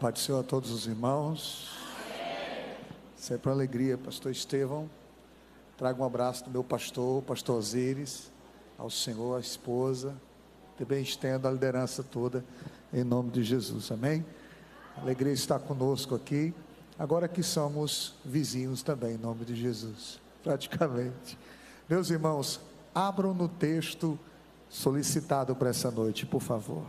Pai do Senhor a todos os irmãos. Sempre uma alegria, pastor Estevão. Trago um abraço do meu pastor, pastor Osíris, ao Senhor, à esposa. Também estendo a liderança toda, em nome de Jesus, amém? Alegria estar conosco aqui. Agora que somos vizinhos também, em nome de Jesus, praticamente. Meus irmãos, abram no texto solicitado para essa noite, por favor.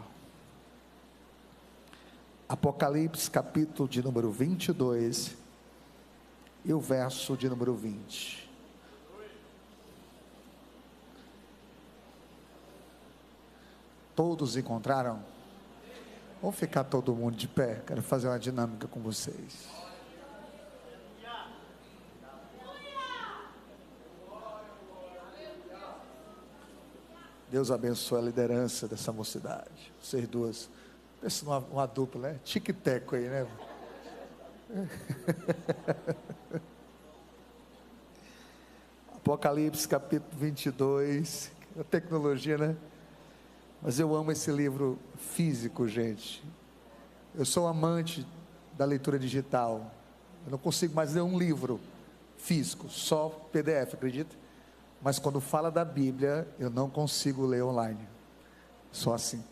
Apocalipse, capítulo de número 22 e o verso de número 20. Todos encontraram? Vamos ficar todo mundo de pé, quero fazer uma dinâmica com vocês. Deus abençoe a liderança dessa mocidade. Vocês duas. Pensa numa dupla, né? Tic-teco aí, né? Apocalipse capítulo 22. A tecnologia, né? Mas eu amo esse livro físico, gente. Eu sou amante da leitura digital. Eu não consigo mais ler um livro físico, só PDF, acredita? Mas quando fala da Bíblia, eu não consigo ler online. Só assim.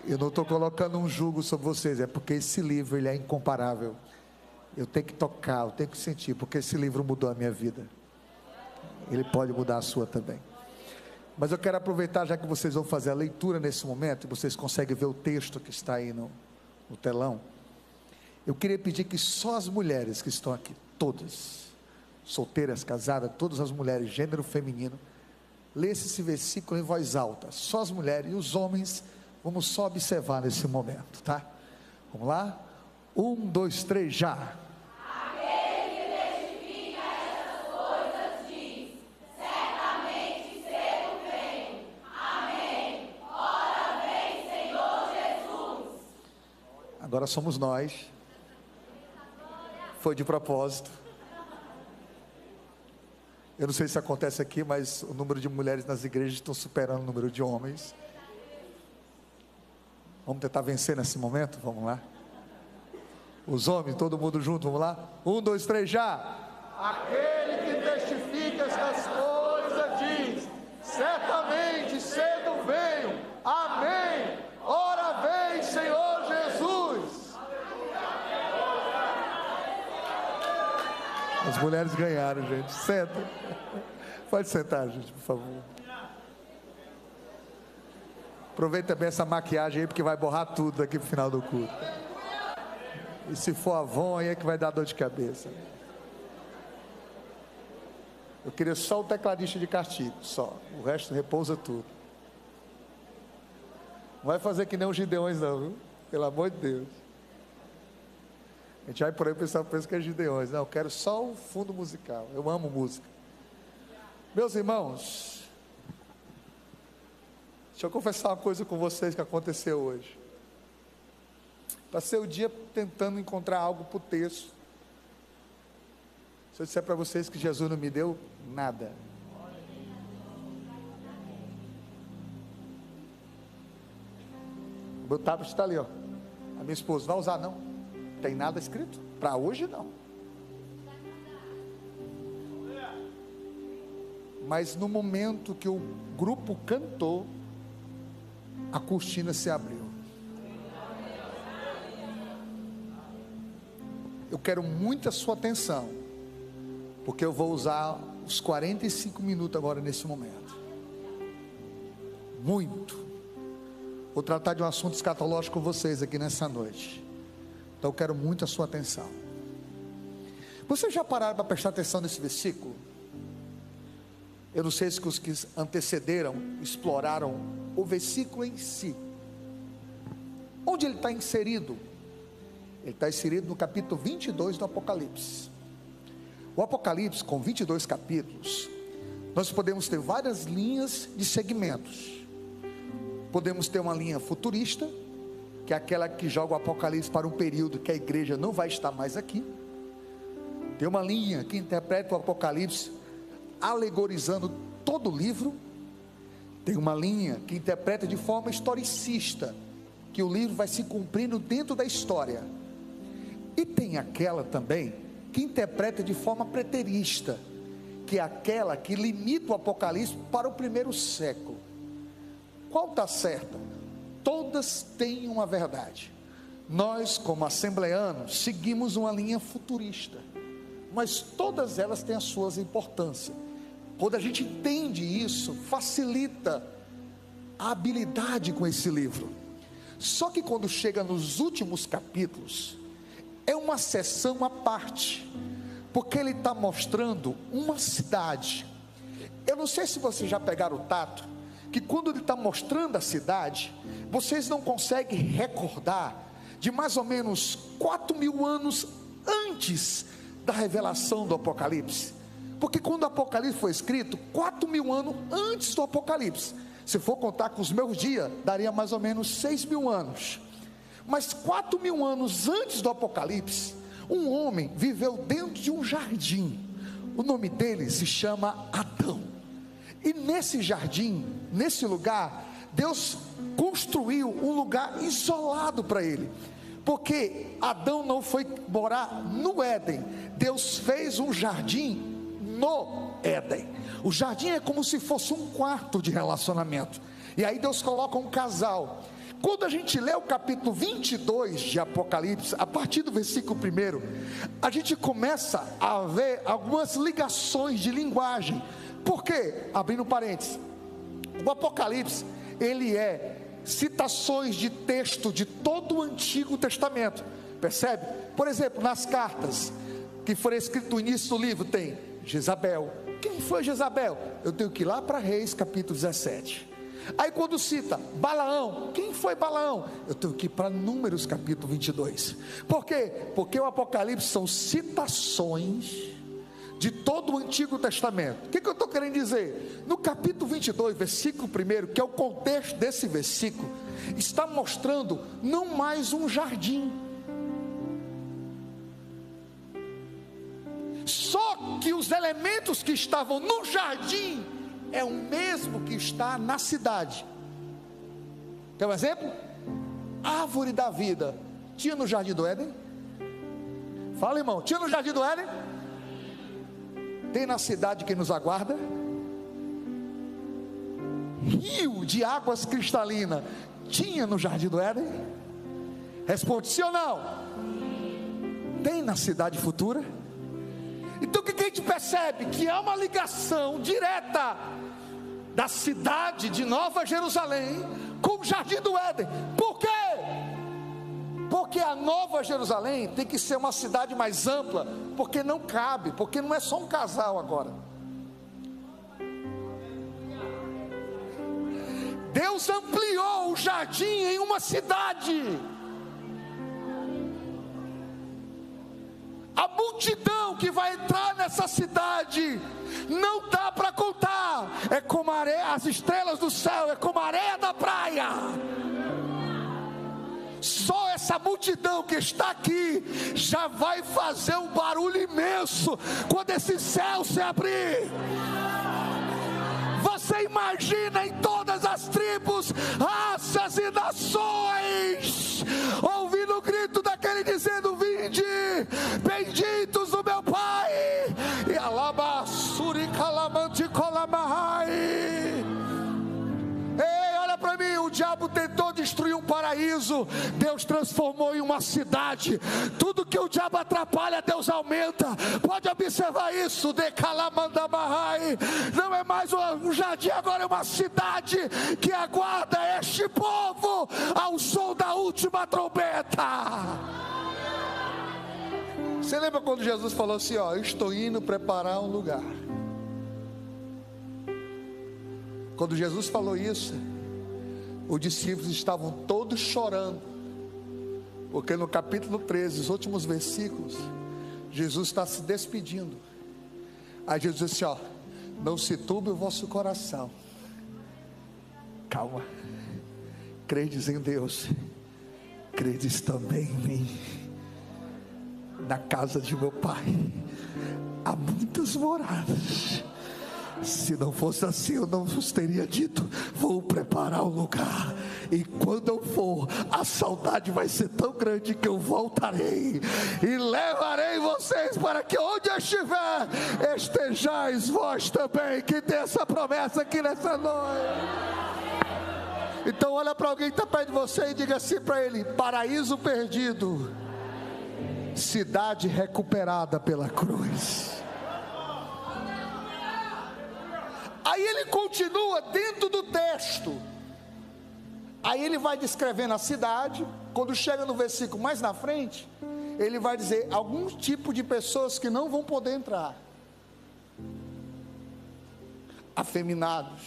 Eu não estou colocando um jugo sobre vocês, é porque esse livro ele é incomparável. Eu tenho que tocar, eu tenho que sentir, porque esse livro mudou a minha vida. Ele pode mudar a sua também. Mas eu quero aproveitar, já que vocês vão fazer a leitura nesse momento, e vocês conseguem ver o texto que está aí no telão. Eu queria pedir que só as mulheres que estão aqui, todas, solteiras, casadas, todas as mulheres, gênero feminino, lessem esse versículo em voz alta. Só as mulheres e os homens. Vamos só observar nesse momento, tá? Vamos lá? 1, 2, 3, já. Aquele que testifica essas coisas diz: certamente cedo venho. Amém. Ora vem, Senhor Jesus. Agora somos nós. Foi de propósito. Eu não sei se acontece aqui, mas o número de mulheres nas igrejas estão superando o número de homens. Vamos tentar vencer nesse momento? Vamos lá. Os homens, todo mundo junto, vamos lá. 1, 2, 3, já. Aquele que testifica estas coisas diz: certamente cedo venho. Amém. Ora vem, Senhor Jesus. As mulheres ganharam, gente. Senta. Pode sentar, gente, por favor. Aproveita bem essa maquiagem aí, porque vai borrar tudo daqui pro final do culto. E se for Avon, aí é que vai dar dor de cabeça. Eu queria só o tecladista de castigo, só. O resto repousa tudo. Não vai fazer que nem os Gideões não, viu? Pelo amor de Deus. A gente vai por aí, o pessoal pensa que é Gideões. Não, eu quero só o fundo musical. Eu amo música. Meus irmãos, deixa eu confessar uma coisa com vocês que aconteceu hoje. Passei o dia tentando encontrar algo para o texto. Se eu disser para vocês que Jesus não me deu nada. O meu tablet está ali, ó. A minha esposa vai usar, não? Tem nada escrito? Para hoje não. Mas no momento que o grupo cantou, a cortina se abriu. Eu quero muito a sua atenção, porque eu vou usar os 45 minutos agora nesse momento. Muito. Vou tratar de um assunto escatológico com vocês aqui nessa noite. Então eu quero muito a sua atenção. Vocês já pararam para prestar atenção nesse versículo? Eu não sei se os que antecederam exploraram o versículo em si. Onde ele está inserido? Ele está inserido no capítulo 22 do Apocalipse. O Apocalipse, com 22 capítulos, nós podemos ter várias linhas de segmentos. Podemos ter uma linha futurista, que é aquela que joga o Apocalipse para um período que a igreja não vai estar mais aqui. Tem uma linha que interpreta o Apocalipse alegorizando todo o livro. Tem uma linha que interpreta de forma historicista que o livro vai se cumprindo dentro da história. E tem aquela também que interpreta de forma preterista, que é aquela que limita o Apocalipse para o primeiro século. Qual está certa? Todas têm uma verdade. Nós, como assembleanos, seguimos uma linha futurista, mas todas elas têm as suas importâncias. Quando a gente entende isso, facilita a habilidade com esse livro. Só que quando chega nos últimos capítulos, é uma seção à parte, porque ele está mostrando uma cidade. Eu não sei se vocês já pegaram o tato, que quando ele está mostrando a cidade, vocês não conseguem recordar de mais ou menos 4.000 anos antes da revelação do Apocalipse. Porque quando o Apocalipse foi escrito, 4.000 anos antes do Apocalipse, se for contar com os meus dias, daria mais ou menos 6.000 anos. Mas 4.000 anos antes do Apocalipse, um homem viveu dentro de um jardim. O nome dele se chama Adão. E nesse jardim, nesse lugar, Deus construiu um lugar isolado para ele. Porque Adão não foi morar no Éden. Deus fez um jardim no Éden. O jardim é como se fosse um quarto de relacionamento. E aí Deus coloca um casal. Quando a gente lê o capítulo 22 de Apocalipse, a partir do versículo 1, a gente começa a ver algumas ligações de linguagem. Por quê? Abrindo parênteses, o Apocalipse, ele é citações de texto de todo o Antigo Testamento, percebe? Por exemplo, nas cartas que foram escritas no início do livro, tem Jezabel. Quem foi Jezabel? Eu tenho que ir lá para Reis capítulo 17. Aí quando cita Balaão, quem foi Balaão? Eu tenho que ir para Números capítulo 22. Por quê? Porque o Apocalipse são citações de todo o Antigo Testamento. O que eu estou querendo dizer? No capítulo 22, versículo 1, que é o contexto desse versículo, está mostrando não mais um jardim. Só que os elementos que estavam no jardim é o mesmo que está na cidade. Quer um exemplo? Árvore da vida tinha no jardim do Éden? Fala, irmão, tinha no jardim do Éden? Tem na cidade que nos aguarda? Rio de águas cristalinas tinha no jardim do Éden? Responde sim ou não? Tem na cidade futura? Então o que a gente percebe? Que há uma ligação direta da cidade de Nova Jerusalém com o jardim do Éden. Por quê? Porque a Nova Jerusalém tem que ser uma cidade mais ampla, porque não cabe, porque não é só um casal agora. Deus ampliou o jardim em uma cidade. A multidão que vai entrar nessa cidade não dá para contar. É como a areia, as estrelas do céu, é como a areia da praia. Só essa multidão que está aqui já vai fazer um barulho imenso quando esse céu se abrir. Você imagina em todas as tribos, raças e nações ouvindo o grito daquele dizendo: vinde, benditos do meu Pai. E alabassuri calamante colamahai. Ei, olha para mim, o diabo tentou destruir um paraíso, Deus transformou em uma cidade. Tudo que o diabo atrapalha, Deus aumenta. Pode observar isso. De calamandamahai, não é mais um jardim, agora é uma cidade que aguarda este povo ao som da última trombeta. Você lembra quando Jesus falou assim: ó, eu estou indo preparar um lugar. Quando Jesus falou isso, os discípulos estavam todos chorando, porque no capítulo 13, os últimos versículos, Jesus está se despedindo. Aí Jesus disse: ó, não se turbe o vosso coração, calma, credes em Deus, credes também em mim. Na casa de meu Pai há muitas moradas. Se não fosse assim, eu não vos teria dito: vou preparar o lugar, e quando eu for, a saudade vai ser tão grande que eu voltarei e levarei vocês para que onde eu estiver, estejais vós também. Que tem essa promessa aqui nessa noite. Então olha para alguém que está perto de você e diga assim para ele: paraíso perdido, cidade recuperada pela cruz. Aí ele continua dentro do texto. Aí ele vai descrevendo a cidade. Quando chega no versículo mais na frente, ele vai dizer algum tipo de pessoas que não vão poder entrar: afeminados,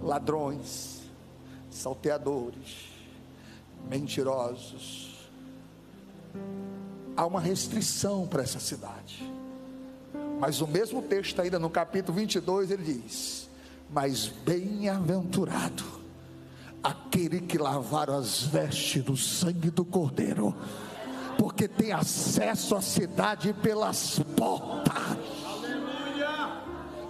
ladrões, salteadores, mentirosos. Há uma restrição para essa cidade. Mas o mesmo texto ainda no capítulo 22 ele diz: mas bem-aventurado aquele que lavaram as vestes do sangue do Cordeiro, porque tem acesso à cidade pelas portas.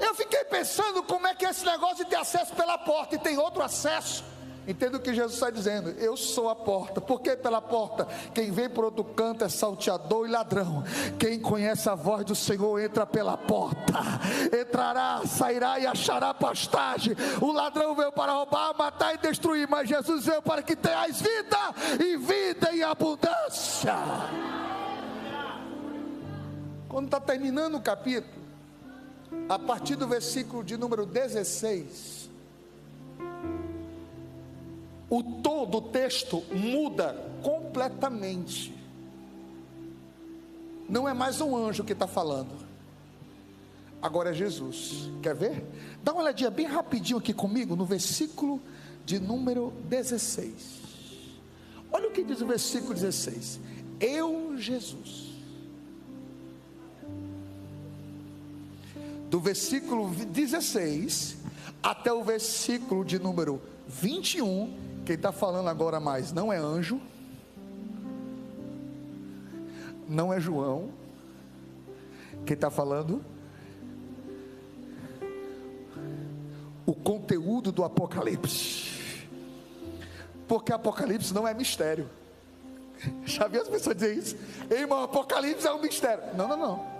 Eu fiquei pensando como é que é esse negócio de ter acesso pela porta e tem outro acesso. Entenda o que Jesus está dizendo: eu sou a porta. Por que pela porta? Quem vem por outro canto é salteador e ladrão. Quem conhece a voz do Senhor entra pela porta. Entrará, sairá e achará pastagem. O ladrão veio para roubar, matar e destruir, mas Jesus veio para que tenhais vida e vida em abundância. Quando está terminando o capítulo, a partir do versículo de número 16, o tom do texto muda completamente. Não é mais um anjo que está falando, agora é Jesus. Quer ver? Dá uma olhadinha bem rapidinho aqui comigo no versículo de número 16. Olha o que diz o versículo 16: eu, Jesus. Do versículo 16 até o versículo de número 21, quem está falando agora mais não é anjo, não é João. Quem está falando, o conteúdo do Apocalipse. Porque Apocalipse não é mistério. Já vi as pessoas dizer isso: ei, irmão, Apocalipse é um mistério. Não.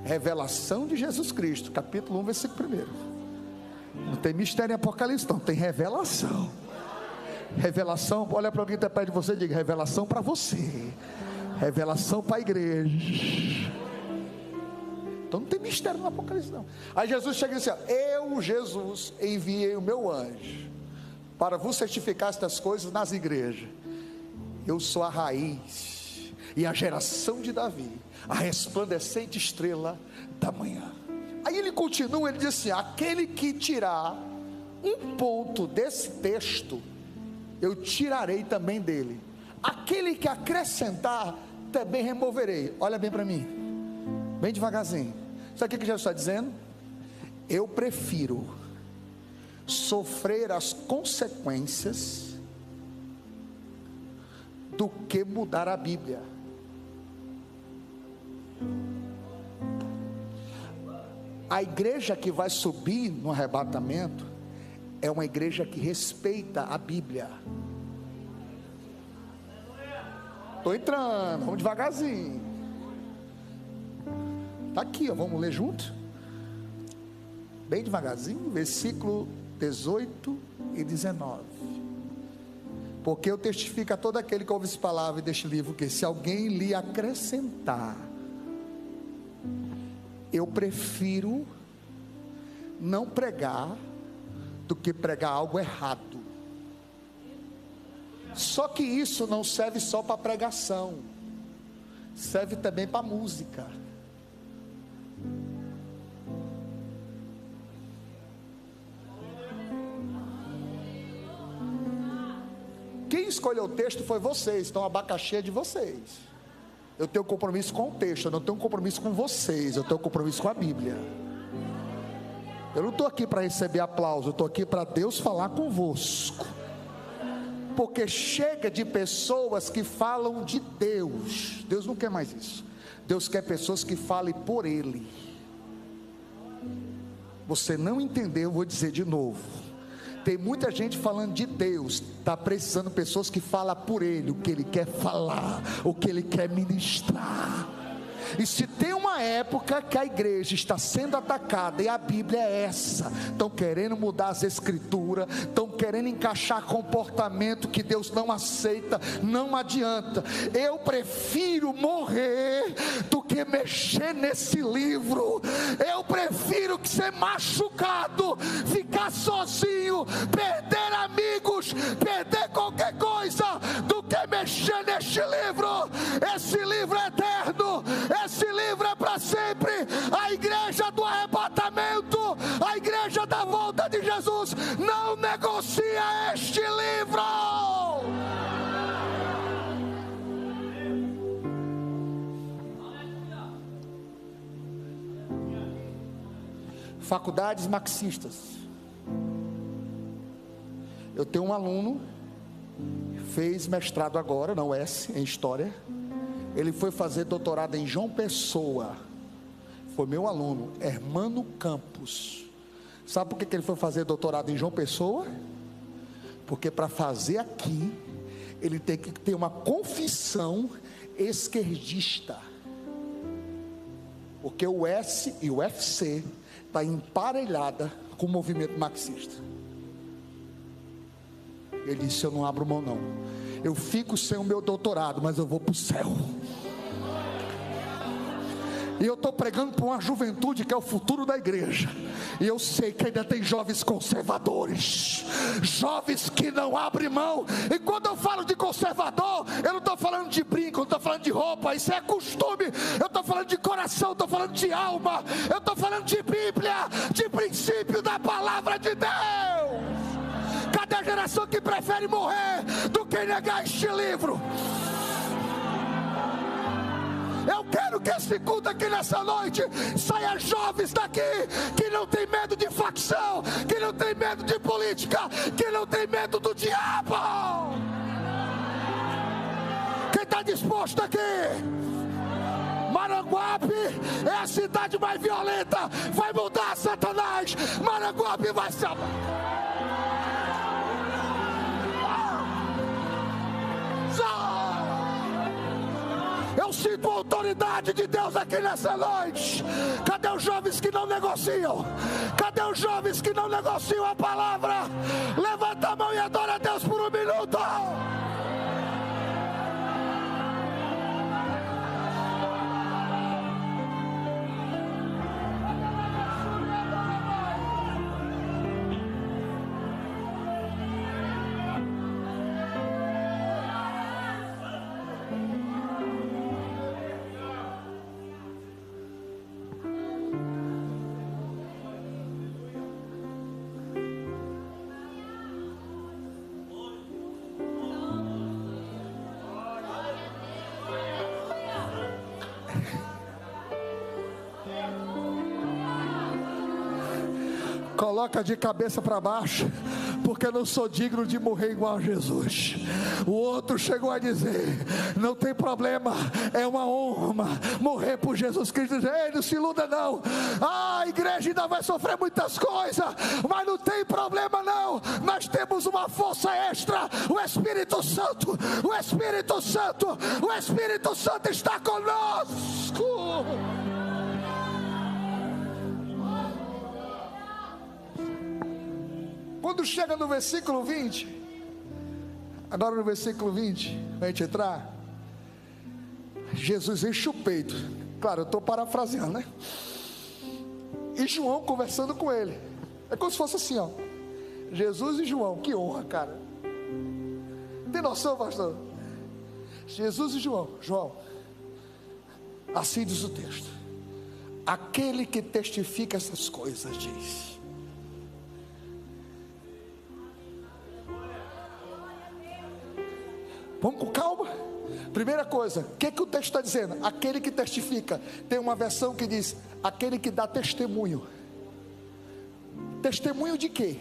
Revelação de Jesus Cristo, capítulo 1, versículo 1. Não tem mistério em Apocalipse, não, tem revelação. Revelação, olha para alguém que está perto de você e diga: revelação para você, revelação para a igreja. Então não tem mistério no Apocalipse, não. Aí Jesus chega e diz assim: eu, Jesus, enviei o meu anjo para vos certificar estas coisas nas igrejas. Eu sou a raiz e a geração de Davi, a resplandecente estrela da manhã. Aí ele continua, ele diz assim: aquele que tirar um ponto desse texto, eu tirarei também dele. Aquele que acrescentar, também removerei. Olha bem para mim, bem devagarzinho. Sabe o que Jesus está dizendo? Eu prefiro sofrer as consequências do que mudar a Bíblia. A igreja que vai subir no arrebatamento é uma igreja que respeita a Bíblia. Estou entrando, vamos devagarzinho. Está aqui, ó, vamos ler junto? Bem devagarzinho, versículo 18 e 19. Porque eu testifico a todo aquele que ouve essa palavra deste livro, que se alguém lhe acrescentar, eu prefiro não pregar do que pregar algo errado. Só que isso não serve só para pregação, serve também para música. Quem escolheu o texto foi vocês, então o abacaxi é de vocês. Eu tenho compromisso com o texto, eu não tenho compromisso com vocês, eu tenho compromisso com a Bíblia. Eu não estou aqui para receber aplauso, eu estou aqui para Deus falar convosco. Porque chega de pessoas que falam de Deus. Deus não quer mais isso. Deus quer pessoas que falem por Ele. Você não entendeu, eu vou dizer de novo. Tem muita gente falando de Deus, está precisando de pessoas que falam por Ele, o que Ele quer falar, o que Ele quer ministrar. E se tem uma época que a igreja está sendo atacada, e a Bíblia é essa, estão querendo mudar as escrituras, estão querendo encaixar comportamento que Deus não aceita, não adianta. Eu prefiro morrer do que mexer nesse livro. Eu prefiro que ser machucado, ficar sozinho, perder amigos, perder qualquer coisa, do que mexer neste livro. Esse livro é eterno, esse livro é para sempre. A igreja do arrebatamento, a igreja da volta de Jesus, não negocia este livro. Faculdades marxistas. Eu tenho um aluno, fez mestrado agora na UES, em História. Ele foi fazer doutorado em João Pessoa. Foi meu aluno, Hermano Campos. Sabe por que ele foi fazer doutorado em João Pessoa? Porque para fazer aqui, ele tem que ter uma confissão esquerdista. Porque o US e o UFC está emparelhada com o movimento marxista. Ele disse: eu não abro mão não. Eu fico sem o meu doutorado, mas eu vou para o céu. E eu estou pregando para uma juventude que é o futuro da igreja. E eu sei que ainda tem jovens conservadores, jovens que não abrem mão. E quando eu falo de conservador, eu não estou falando de brinco, eu não estou falando de roupa, isso é costume. Eu estou falando de coração, estou falando de alma, eu estou falando de Bíblia, de princípio da palavra de Deus. Cadê a geração que prefere morrer do que negar este livro? Eu quero que esse culto aqui nessa noite saia jovens daqui que não tem medo de facção, que não tem medo de política, que não tem medo do diabo. Quem está disposto aqui? Maranguape é a cidade mais violenta, vai mudar Satanás. Maranguape vai ser... Eu sinto a autoridade de Deus aqui nessa noite. Cadê os jovens que não negociam? Cadê os jovens que não negociam a palavra? Levanta a mão e adora a Deus por um minuto. Coloca de cabeça para baixo, porque eu não sou digno de morrer igual a Jesus. O outro chegou a dizer: não tem problema, é uma honra morrer por Jesus Cristo. Ei, não se iluda não. A igreja ainda vai sofrer muitas coisas, mas não tem problema não. Nós temos uma força extra, o Espírito Santo. O Espírito Santo, o Espírito Santo está conosco. Quando chega no versículo 20, agora no versículo 20, para a gente entrar, Jesus enche o peito. Claro, eu estou parafraseando, né? E João conversando com ele. É como se fosse assim, ó. Jesus e João, que honra, cara. Tem noção, pastor? Jesus e João. João, assim diz o texto: aquele que testifica essas coisas diz. Vamos com calma. Primeira coisa, o que o texto está dizendo? Aquele que testifica. Tem uma versão que diz: aquele que dá testemunho. Testemunho de quê?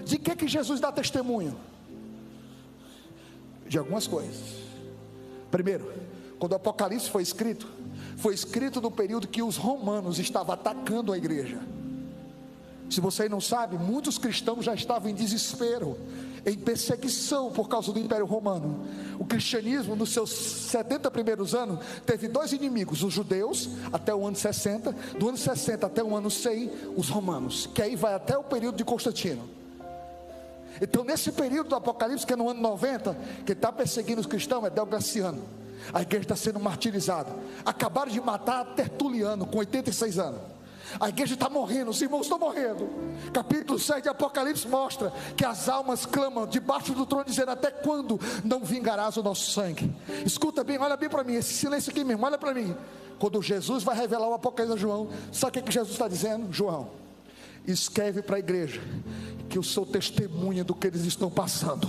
De que Jesus dá testemunho? De algumas coisas. Primeiro, quando o Apocalipse foi escrito, foi escrito no período que os romanos estavam atacando a igreja. Se você não sabe, muitos cristãos já estavam em desespero, em perseguição por causa do Império Romano. O cristianismo, nos seus 70 primeiros anos, teve dois inimigos: os judeus, até o ano 60, do ano 60 até o ano 100, os romanos, que aí vai até o período de Constantino. Então, nesse período do Apocalipse, que é no ano 90, quem está perseguindo os cristãos é Diocleciano. A igreja está sendo martirizada. Acabaram de matar Tertuliano com 86 anos. A igreja está morrendo, os irmãos estão morrendo. Capítulo 7 de Apocalipse mostra que as almas clamam debaixo do trono, dizendo: até quando não vingarás o nosso sangue? Escuta bem, olha bem para mim, esse silêncio aqui mesmo, olha para mim. Quando Jesus vai revelar o Apocalipse a João, sabe o que Jesus está dizendo? João, escreve para a igreja que eu sou testemunha do que eles estão passando,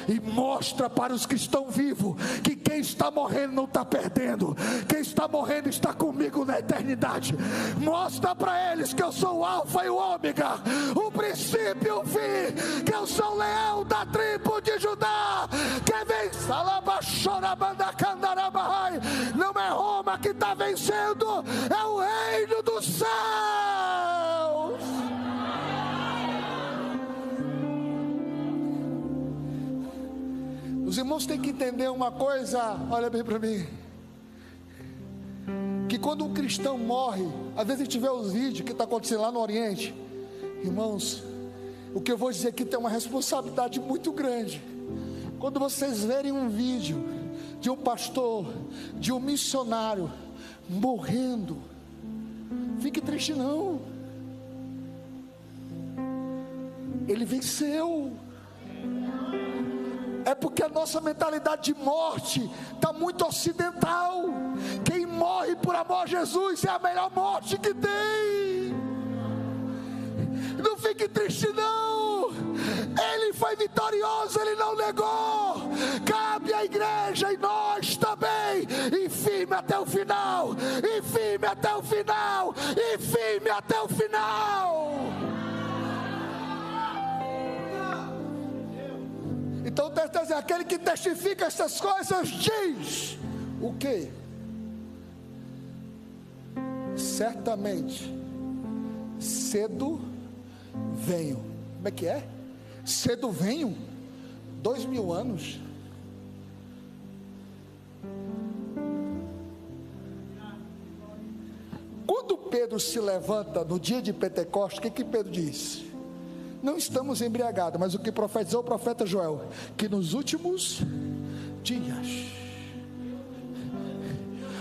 e mostra para os que estão vivos que quem está morrendo não está perdendo, quem está morrendo está comigo na eternidade. Mostra para eles que eu sou o Alfa e o Ômega, o princípio e o fim, que eu sou o leão da tribo de Judá, que vence. Não é Roma que está vencendo, é o reino dos céus. Os irmãos têm que entender uma coisa, olha bem para mim, que quando um cristão morre, às vezes a gente vê os vídeos que está acontecendo lá no Oriente, irmãos, o que eu vou dizer aqui tem uma responsabilidade muito grande. Quando vocês verem um vídeo de um pastor, de um missionário morrendo, fique triste não, ele venceu. É porque a nossa mentalidade de morte está muito ocidental. Quem morre por amor a Jesus é a melhor morte que tem. Não fique triste não, ele foi vitorioso, ele não negou. Cabe à igreja e nós também, e firme até o final, e firme até o final, e firme até o final. Então, aquele que testifica essas coisas diz o quê? Certamente cedo venho. Como é que é? Cedo venho? 2000 anos. Quando Pedro se levanta no dia de Pentecostes, o que Pedro diz? Não estamos embriagados, mas o que profetizou o profeta Joel, que nos últimos dias,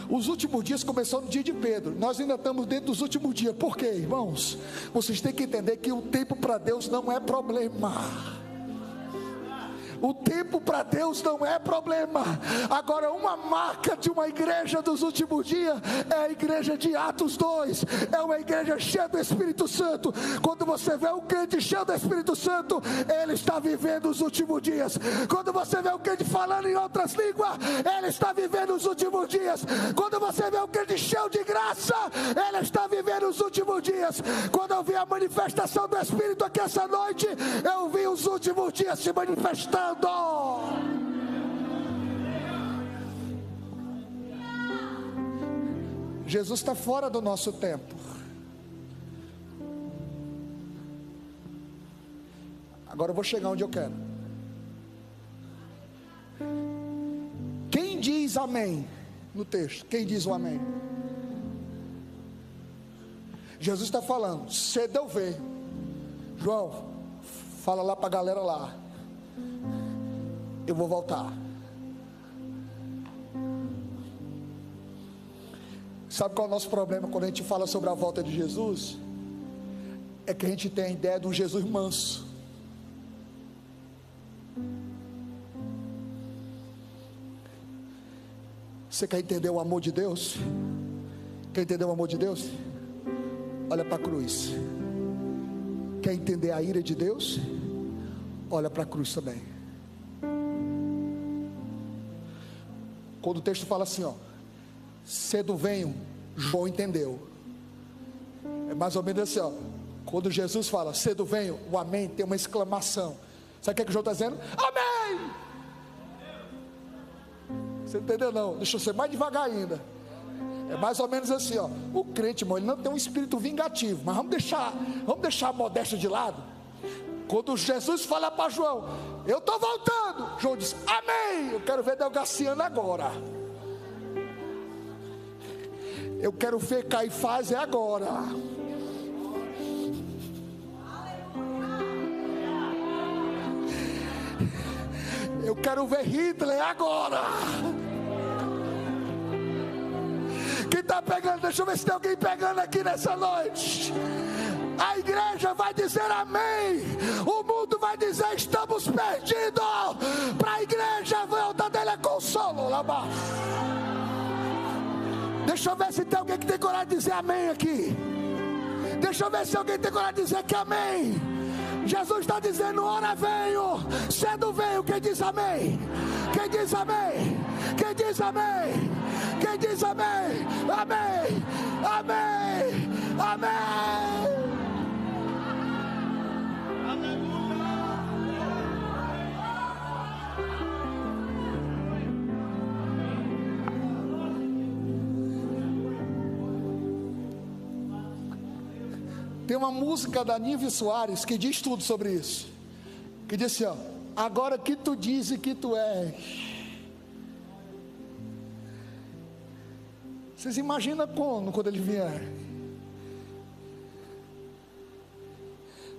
os últimos dias começou no dia de Pedro, nós ainda estamos dentro dos últimos dias. Por quê, irmãos? Vocês têm que entender que o tempo para Deus não é problema. O tempo para Deus não é problema. Agora, uma marca de uma igreja dos últimos dias é a igreja de Atos 2. É uma igreja cheia do Espírito Santo. Quando você vê um crente cheio do Espírito Santo, ele está vivendo os últimos dias. Quando você vê um crente falando em outras línguas, ele está vivendo os últimos dias. Quando você vê um crente cheio de graça, ele está vivendo os últimos dias. Quando eu vi a manifestação do Espírito aqui essa noite, eu vi os últimos dias se manifestando. Jesus está fora do nosso tempo. Agora eu vou chegar onde eu quero. Quem diz amém no texto? Quem diz o amém? Jesus está falando: cedo eu venho. João, fala lá para a galera lá, eu vou voltar. Sabe qual é o nosso problema quando a gente fala sobre a volta de Jesus? É que a gente tem a ideia de um Jesus manso. Você quer entender o amor de Deus? Quer entender o amor de Deus? Olha para a cruz. Quer entender a ira de Deus? Olha para a cruz também. Quando o texto fala assim, ó, cedo venho, João entendeu. É mais ou menos assim, ó. Quando Jesus fala, cedo venho, o amém tem uma exclamação. Sabe o que João está dizendo? Amém! Você entendeu não? Deixa eu ser mais devagar ainda. É mais ou menos assim, ó. O crente, irmão, ele não tem um espírito vingativo, mas vamos deixar a modéstia de lado. Quando Jesus fala para João, eu estou voltando, João diz, amém. Eu quero ver Delgaciano agora. Eu quero ver Caifás agora. Eu quero ver Hitler agora. Quem está pegando? Deixa eu ver se tem alguém pegando aqui nessa noite. A igreja vai dizer amém. O mundo vai dizer estamos perdidos. Para a igreja volta dele é consolo lá abaixo. Deixa eu ver se tem alguém que tem coragem de dizer amém aqui. Deixa eu ver se alguém tem coragem de dizer que amém. Jesus está dizendo, ora venho, cedo venho. Quem diz amém? Quem diz amém? Quem diz amém? Quem diz amém? Amém, amém, amém. Tem uma música da Nive Soares que diz tudo sobre isso. Que diz assim, ó, agora que tu dizes que tu és. Vocês imaginam quando ele vier?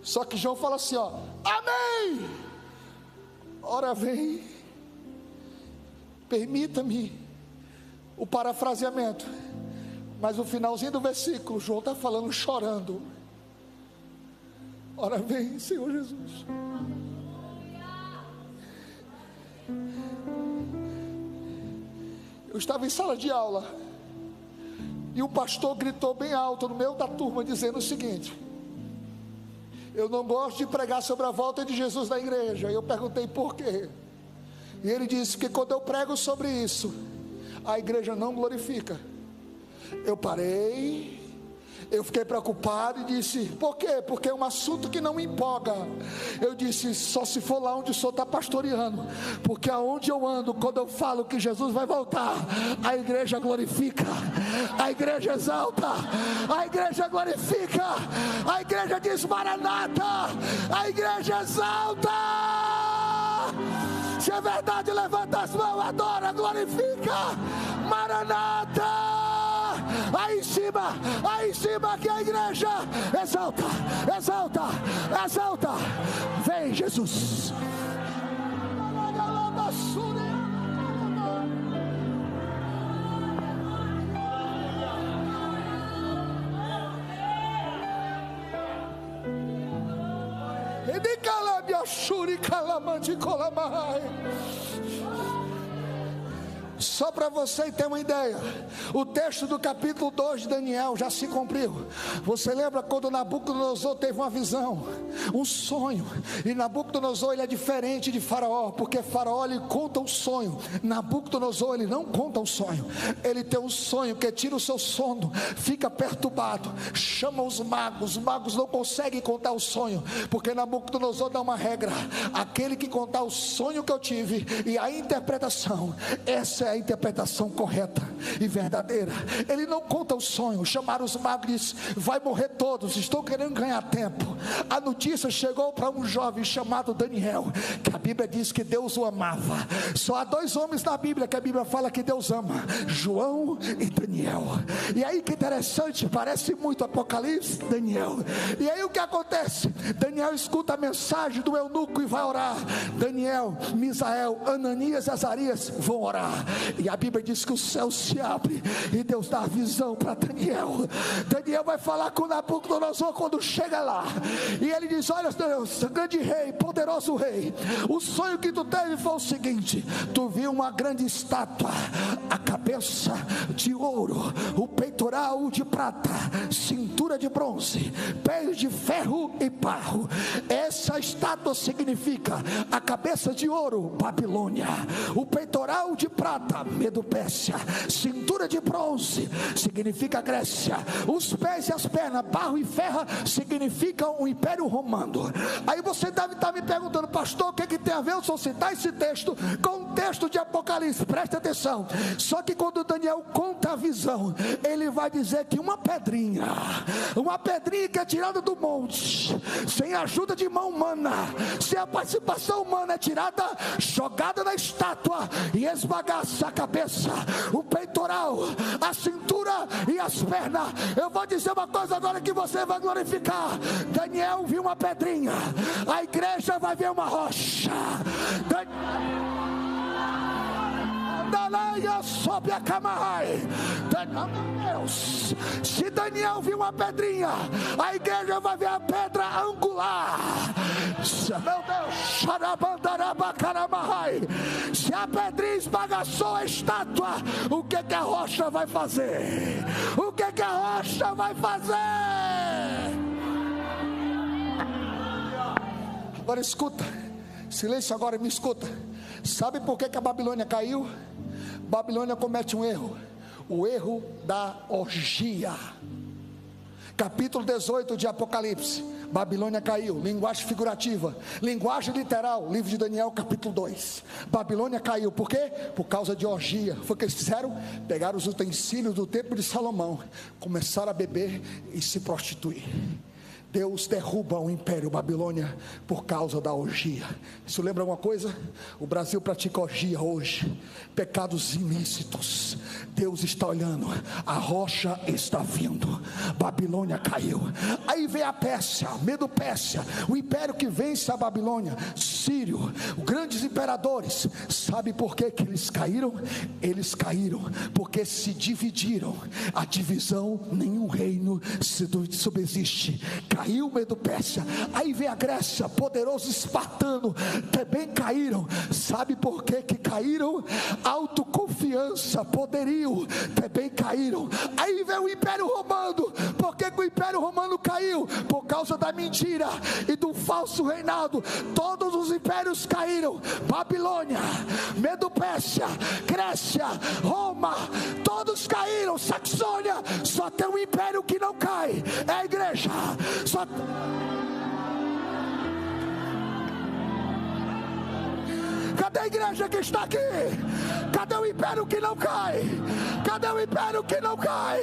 Só que João fala assim, ó, amém. Ora vem. Permita-me o parafraseamento. Mas o finalzinho do versículo, João está falando chorando. Ora vem, Senhor Jesus. Eu estava em sala de aula e o pastor gritou bem alto no meio da turma, dizendo o seguinte: eu não gosto de pregar sobre a volta de Jesus na igreja. Eu perguntei por quê. E ele disse que quando eu prego sobre isso, a igreja não glorifica. Eu parei, eu fiquei preocupado e disse, por quê? Porque é um assunto que não me empolga. Eu disse, só se for lá onde o senhor está pastoreando, porque aonde eu ando, quando eu falo que Jesus vai voltar, a igreja glorifica, a igreja exalta, a igreja glorifica, a igreja diz Maranata, a igreja exalta. Se é verdade, levanta as mãos, adora, glorifica, Maranata. Aí em cima que a igreja exalta, exalta, exalta. Vem Jesus. Só para você ter uma ideia, o texto do capítulo 2 de Daniel já se cumpriu. Você lembra quando Nabucodonosor teve uma visão, um sonho, e Nabucodonosor ele é diferente de Faraó, porque Faraó ele conta o sonho, Nabucodonosor ele não conta o sonho. Ele tem um sonho que tira o seu sono, fica perturbado, chama os magos não conseguem contar o sonho, porque Nabucodonosor dá uma regra: aquele que contar o sonho que eu tive e a interpretação, essa é a interpretação correta e verdadeira. Ele não conta o sonho. Chamaram os magos e disse, vai morrer todos, estou querendo ganhar tempo. A notícia chegou para um jovem chamado Daniel, que a Bíblia diz que Deus o amava. Só há 2 homens na Bíblia que a Bíblia fala que Deus ama, João e Daniel. E aí que interessante, parece muito Apocalipse, Daniel. E aí o que acontece? Daniel escuta a mensagem do eunuco e vai orar. Daniel, Misael, Ananias e Azarias vão orar. E a Bíblia diz que o céu se abre e Deus dá a visão para Daniel. Daniel vai falar com Nabucodonosor quando chega lá, e ele diz, olha Deus, grande rei, poderoso rei, o sonho que tu teve foi o seguinte: tu viu uma grande estátua, a cabeça de ouro, o peitoral de prata, cintura de bronze, pés de ferro e barro. Essa estátua significa a cabeça de ouro, Babilônia, o peitoral de prata, prata, Medo-Pérsia. Cintura de bronze significa Grécia. Os pés e as pernas, barro e ferro, significam o Império Romano. Aí você deve estar me perguntando, pastor, o que tem a ver eu só citar esse texto com o texto de Apocalipse? Presta atenção. Só que quando Daniel conta a visão, ele vai dizer que uma pedrinha que é tirada do monte, sem a ajuda de mão humana, sem a participação humana, é tirada, jogada na estátua e esbagaça a cabeça, o peitoral, a cintura e as pernas. Eu vou dizer uma coisa agora que você vai glorificar. Daniel viu uma pedrinha, a igreja vai ver uma rocha. Sobe a Camarrai. Deus, se Daniel viu uma pedrinha, a igreja vai ver a pedra angular. Meu Deus, se a pedrinha esbagaçou a estátua, o que a rocha vai fazer? O que a rocha vai fazer? Agora escuta, silêncio agora e me escuta. Sabe por que a Babilônia caiu? Babilônia comete um erro, o erro da orgia. Capítulo 18 de Apocalipse. Babilônia caiu, linguagem figurativa, linguagem literal, livro de Daniel capítulo 2. Babilônia caiu, por quê? Por causa de orgia. Foi o que eles fizeram? Pegaram os utensílios do templo de Salomão, começaram a beber e se prostituir. Deus derruba o Império Babilônia por causa da orgia. Isso lembra alguma coisa? O Brasil pratica orgia hoje, pecados ilícitos. Deus está olhando, a rocha está vindo. Babilônia caiu. Aí vem a Pérsia, Medo-Pérsia, o império que vence a Babilônia. Sírio, os grandes imperadores. Sabe por que eles caíram? Eles caíram porque se dividiram. A divisão, nenhum reino subsiste. Caiu Medo-Pérsia. Aí vem a Grécia, poderoso espartano, também caíram. Sabe por que caíram? Autoconfiança, poderio, também caíram. Aí vem o Império Romano. Por que o Império Romano caiu? Por causa da mentira e do falso reinado. Todos os impérios caíram. Babilônia, Medo-Pérsia, Grécia, Roma, todos caíram. Saxônia, só tem um império que não cai, é a igreja. Cadê a igreja que está aqui? Cadê o império que não cai? Cadê o império que não cai?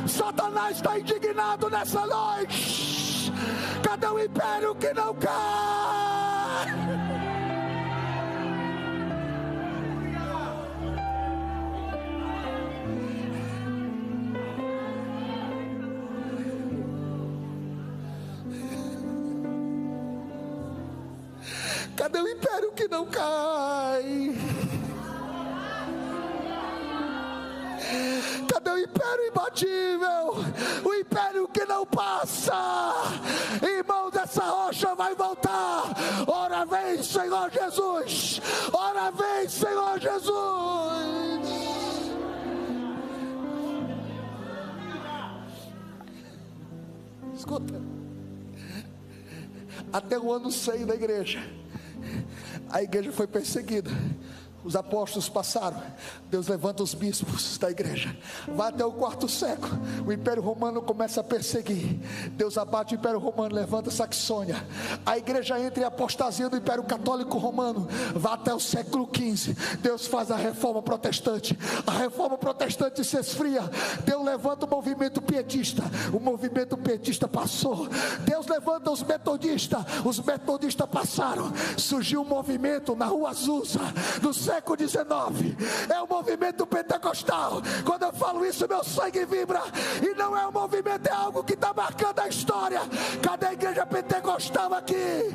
Satanás está indignado nessa noite. Cadê o império que não cai? Cadê o império que não cai? Cadê o império imbatível? O império que não passa. Irmãos, essa rocha vai voltar. Ora vem, Senhor Jesus. Ora vem, Senhor Jesus. Escuta. Até o ano 100 da igreja, a igreja foi perseguida. Os apóstolos passaram, Deus levanta os bispos da igreja. Vai até o 4º século, o Império Romano começa a perseguir. Deus abate o Império Romano, levanta a Saxônia. A igreja entra em apostasia do Império Católico Romano. Vai até o século XV, Deus faz a reforma protestante. A reforma protestante se esfria. Deus levanta o movimento pietista. O movimento pietista passou. Deus levanta os metodistas passaram. Surgiu um movimento na Rua Azusa, no século XIX, é o movimento pentecostal. Quando eu falo isso, meu sangue vibra. E não é um movimento, é algo que está marcando a história. Cadê a igreja pentecostal aqui?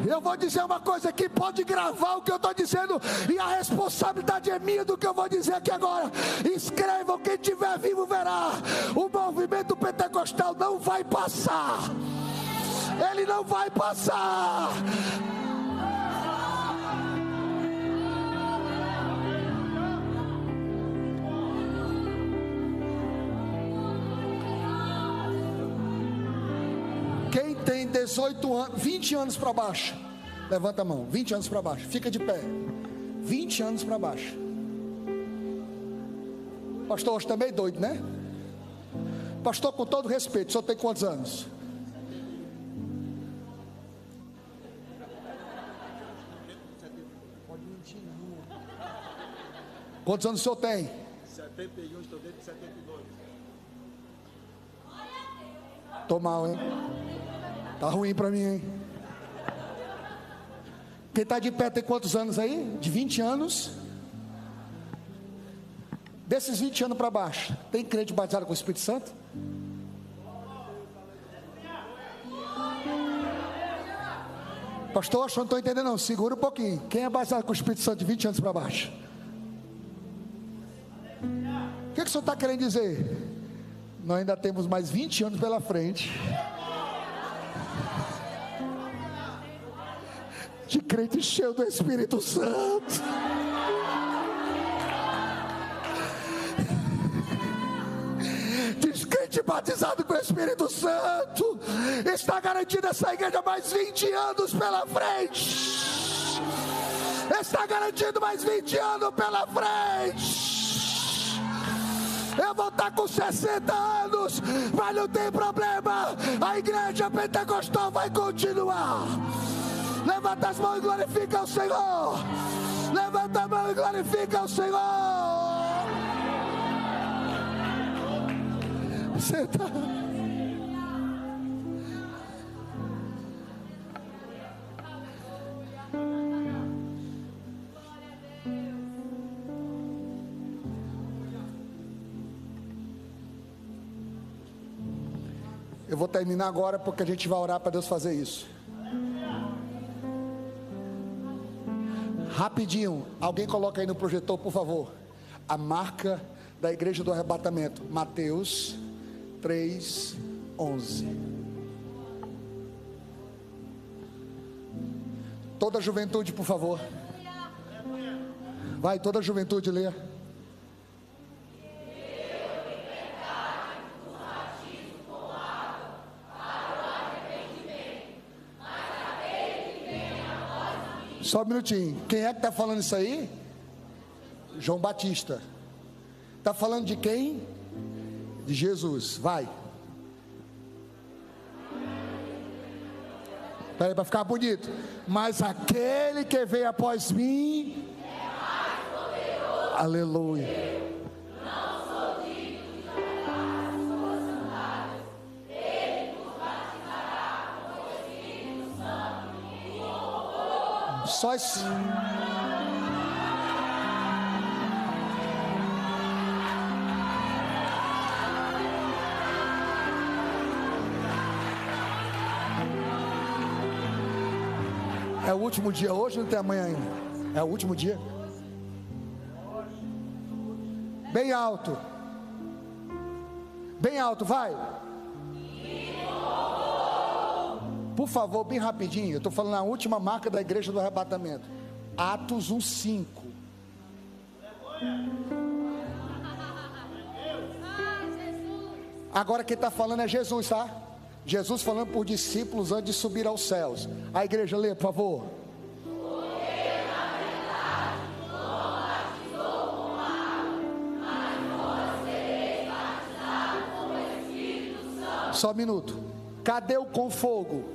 Eu vou dizer uma coisa aqui, pode gravar o que eu estou dizendo, e a responsabilidade é minha do que eu vou dizer aqui agora. Escrevam, quem estiver vivo verá. O movimento pentecostal não vai passar. Ele não vai passar. Quem tem 18 anos, 20 anos para baixo, levanta a mão, 20 anos para baixo, fica de pé. 20 anos para baixo. Pastor, hoje também doido, né? Pastor, com todo respeito, o senhor tem quantos anos? Quantos anos o senhor tem? 71, estou dentro de 72. Tô mal, hein? Tá ruim para mim, hein? Quem está de pé tem quantos anos aí? De 20 anos? Desses 20 anos para baixo, tem crente batizado com o Espírito Santo? Pastor, acho que não estou entendendo não, segura um pouquinho. Quem é batizado com o Espírito Santo de 20 anos para baixo? O que o senhor está querendo dizer? Nós ainda temos mais 20 anos pela frente de crente cheio do Espírito Santo. De crente batizado com o Espírito Santo. Está garantido essa igreja mais 20 anos pela frente. Está garantido mais 20 anos pela frente. Eu vou estar com 60 anos, mas não tem problema. A igreja pentecostal vai continuar. Levanta as mãos e glorifica o Senhor. Levanta a mão e glorifica o Senhor. Senta. Eu vou terminar agora porque a gente vai orar para Deus fazer isso. Rapidinho, alguém coloca aí no projetor, por favor, a marca da igreja do arrebatamento, Mateus 3:11. Toda a juventude, por favor. Vai, toda a juventude, lê. Só um minutinho. Quem é que está falando isso aí? João Batista. Está falando de quem? De Jesus. Vai. Peraí, para ficar bonito. Mas aquele que veio após mim é mais poderoso. Aleluia. Não sou digno de carregar as suas sandálias. Ele nos batizará com o Espírito Santo e fogo. Só isso. É o último dia hoje, não tem amanhã ainda. É o último dia. Bem alto. Bem alto, vai. Por favor, bem rapidinho. Eu estou falando a última marca da igreja do arrebatamento. Atos 1:5. Agora quem está falando é Jesus, tá? Jesus falando por discípulos antes de subir aos céus. A igreja lê, por favor. Só um minuto. Cadê o com fogo?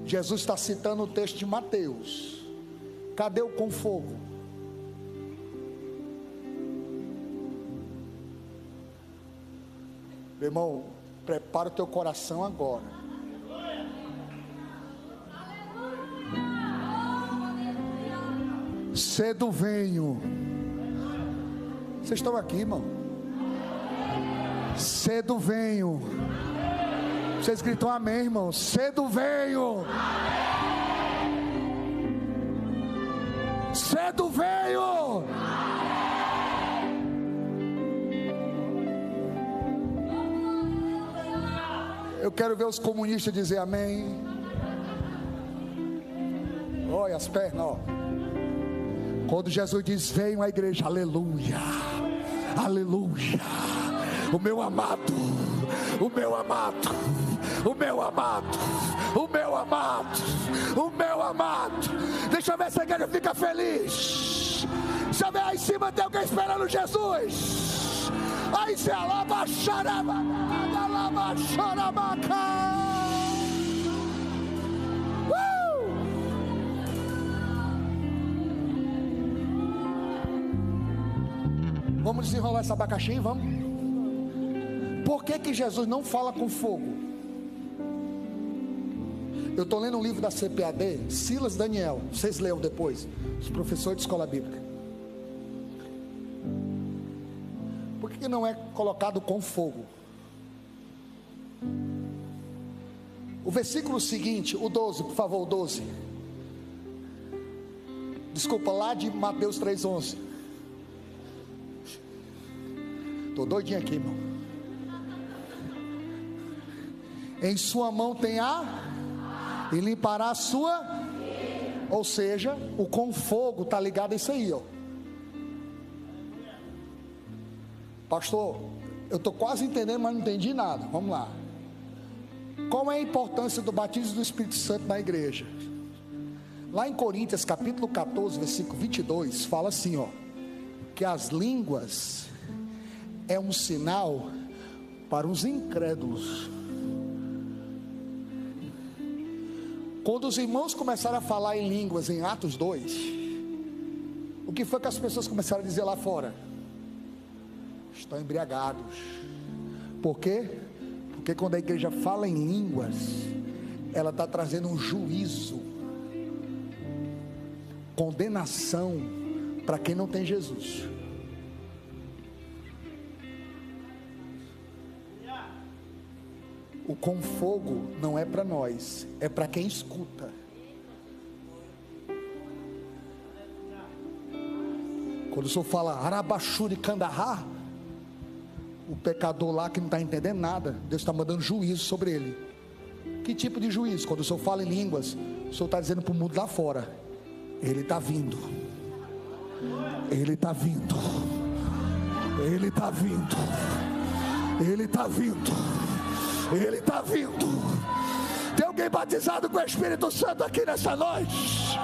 Jesus está citando o texto de Mateus. Cadê o com fogo? Meu irmão, prepara o teu coração agora. Cedo venho. Vocês estão aqui, irmão? Cedo venho. Vocês gritam amém, irmão. Cedo venho. Cedo venho. Eu quero ver os comunistas dizer amém. Olha as pernas, ó. Quando Jesus diz venham à igreja, aleluia, aleluia. O meu amado, o meu amado, o meu amado, o meu amado, o meu amado. Deixa eu ver se a igreja fica feliz. Deixa eu ver aí em cima, tem alguém esperando Jesus. Aí se alaba, xaraba, alaba, xarabaca. Vamos desenrolar esse abacaxi, vamos. Por que Jesus não fala com fogo? Eu estou lendo um livro da CPAD, Silas Daniel. Vocês leiam depois, os professores de escola bíblica. Por que não é colocado com fogo? O versículo seguinte, o 12, por favor, o 12. Desculpa, lá de Mateus 3:11. Estou doidinho aqui, irmão. Em sua mão tem e limpará a sua. Ou seja, o com fogo está ligado a isso aí, ó. Pastor, eu estou quase entendendo, mas não entendi nada. Vamos lá. Qual é a importância do batismo do Espírito Santo na igreja? Lá em Coríntios capítulo 14, versículo 22, fala assim, ó, que as línguas é um sinal para os incrédulos. Quando os irmãos começaram a falar em línguas em Atos 2, o que foi que as pessoas começaram a dizer lá fora? Estão embriagados. Por quê? Porque quando a igreja fala em línguas, ela está trazendo um juízo, condenação para quem não tem Jesus. O com fogo não é para nós, é para quem escuta. Quando o senhor fala Arabachuri Kandahar, o pecador lá que não está entendendo nada, Deus está mandando juízo sobre ele. Que tipo de juízo? Quando o senhor fala em línguas, o senhor está dizendo para o mundo lá fora: ele está vindo, ele está vindo, ele está vindo, ele está vindo, ele está vindo. Tem alguém batizado com o Espírito Santo aqui nessa noite?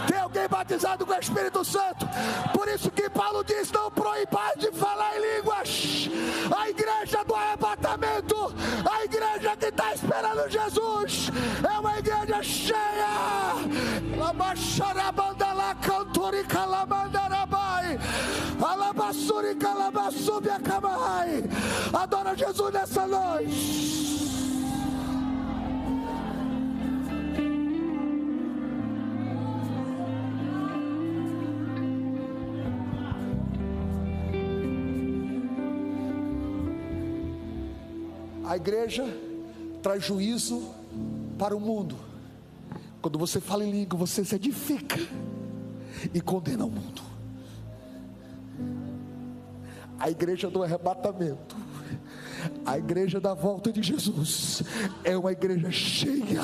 Tem alguém batizado com o Espírito Santo? Por isso que Paulo diz: não proibais de falar em línguas. A igreja do arrebatamento, a igreja que está esperando Jesus, é uma igreja cheia. Adora Jesus nessa noite. A igreja traz juízo para o mundo. Quando você fala em língua, você se edifica e condena o mundo. A igreja do arrebatamento, a igreja da volta de Jesus, é uma igreja cheia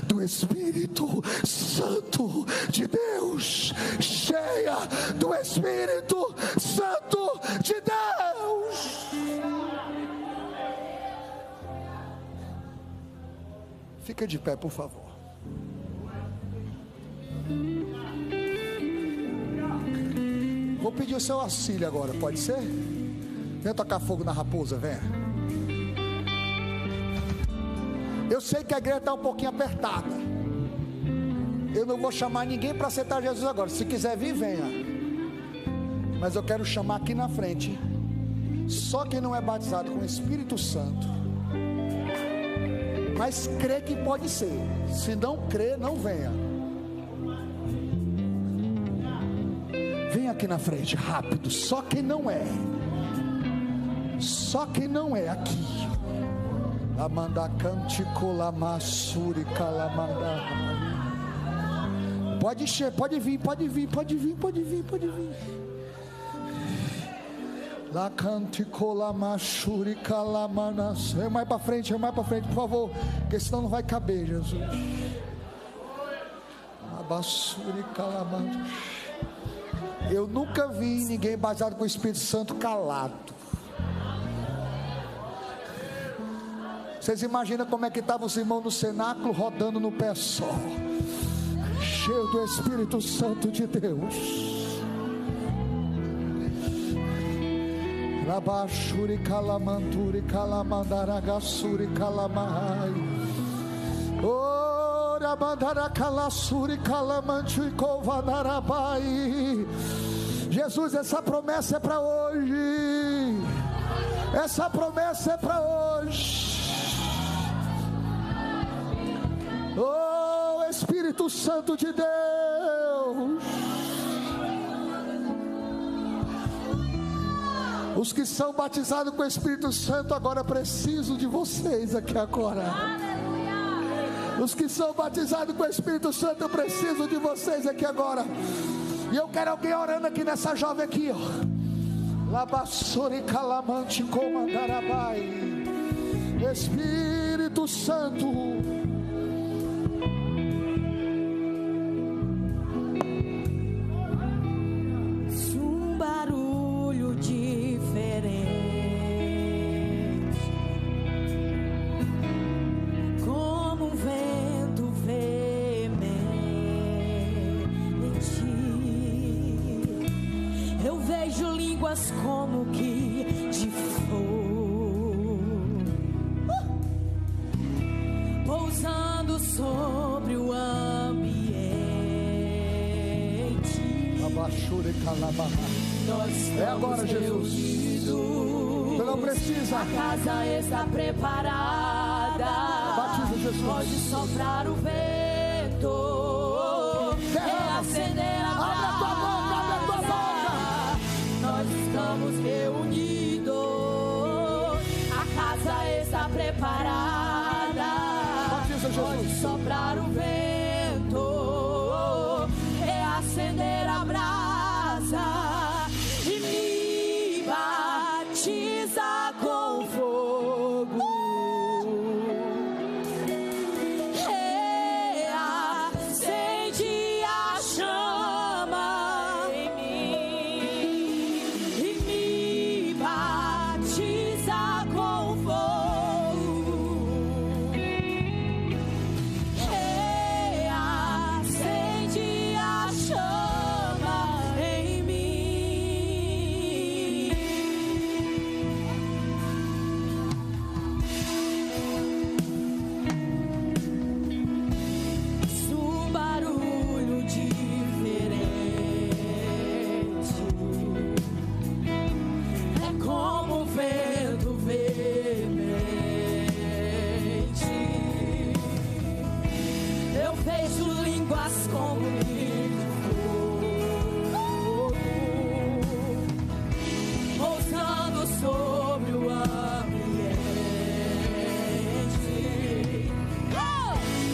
do Espírito Santo de Deus, cheia do Espírito Santo de Deus. Fica de pé, por favor. Vou pedir o seu auxílio agora, pode ser? Venha tocar fogo na raposa, venha. Eu sei que a igreja está um pouquinho apertada. Eu não vou chamar ninguém para aceitar Jesus agora. Se quiser vir, venha. Mas eu quero chamar aqui na frente só quem não é batizado com o Espírito Santo, mas crê que pode ser. Se não crê, não venha. Vem aqui na frente, rápido. Só quem não é. Só quem não é aqui. Amanda cantico lamassuri calamanda. Pode encher, pode vir, pode vir, pode vir, pode vir, pode vir. La cantico lamachuri calamanas. Vem mais para frente, por favor, porque senão não vai caber, Jesus. Abassuri calamanda. Eu nunca vi ninguém batizado com o Espírito Santo calado. Vocês imaginam como é que estavam os irmãos no cenáculo rodando no pé só? cheio do Espírito Santo de Deus. Labashuri kalamanturi kalamandaragasuri kalamahai. Ora mandara kalasuri kalamantui kovanarabai. Jesus, essa promessa é para hoje. Essa promessa é para hoje. Oh, Espírito Santo de Deus. Os que são batizados com o Espírito Santo agora precisam de vocês aqui agora. Os que são batizados com o Espírito Santo, eu preciso de vocês aqui agora. E eu quero alguém orando aqui nessa jovem aqui, ó. Labassori calamante comandarabai. Espírito Santo. Um barulho diferente, como um vento veemente. Eu vejo línguas como que de fogo, pousando sobre o ambiente. É agora, Jesus. Você não precisa. A casa está preparada. Batiza, Jesus. Pode soprar o vento, reacender a brasa. Abre a tua boca, abre a tua boca. Nós estamos reunidos. A casa está preparada. Batiza, Jesus. Pode soprar o vento, reacender a brasa. E me batiza com fogo. Reacende a chama em mim. E me batiza com fogo. Reacende a chama em mim. Um barulho diferente, é como um vento veemente. Eu vejo línguas como de fogo, pousando sobre o ambiente.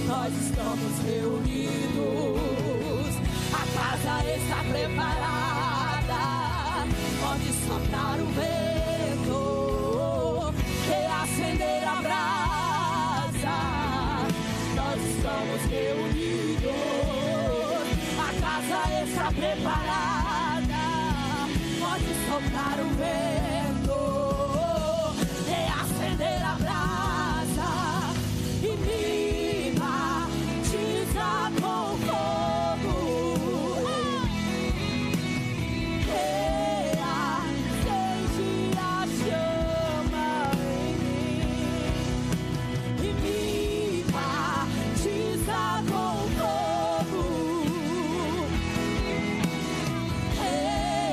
Nós estamos reunidos, a casa está preparada. Pode soprar o vento, reacender a brasa. Nós estamos reunidos, a casa está preparada. Pode soprar o vento, reacender a brasa. E me batiza com fogo. Reacende a chama em mim. E me batiza com fogo.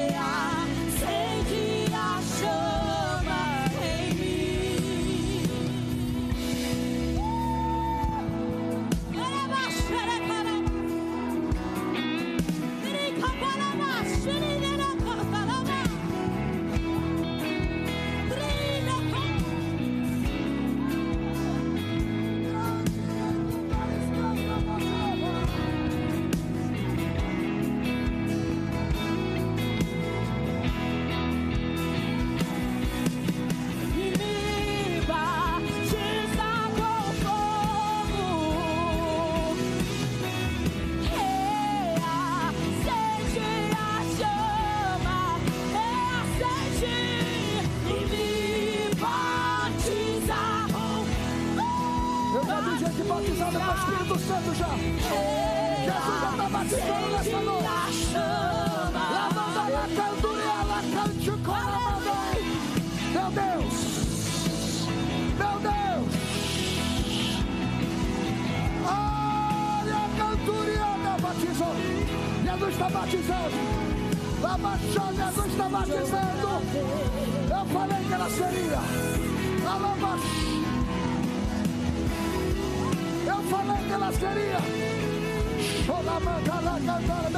Reacende a chama em mim. está batizando nessa noite. A chama. Lavanda la canduria, la cante com a mão. Meu Deus. Meu Deus. Olha a canturia batizou. Jesus está batizando. Labaixou, Jesus está batizando. Eu falei que ela seria. Eu falei que ela seria. Meu